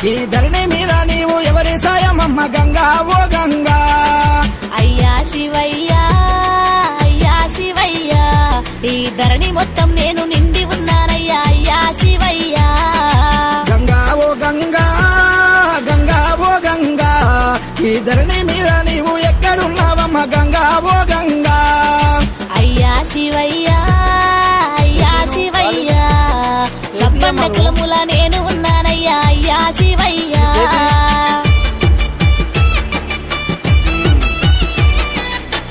ఈ ధరణి మీద నీవు ఎవరి సాయమమ్మ గంగా ఓ గంగా. అయ్యా శివయ్యా అయ్యా శివయ్యా ఈ ధరణి మొత్తం నేను నిండి ఉన్నానయ్యా అయ్యా శివయ్యా. గంగా ఓ గంగా గంగా ఓ గంగా ఈ ధరణి మీద నీవు ఎక్కడున్నావమ్మ గంగా ఓ గంగా. అయ్యా శివయ్యా అయ్యా శివయ్యా సబ్బండ కులముల నేను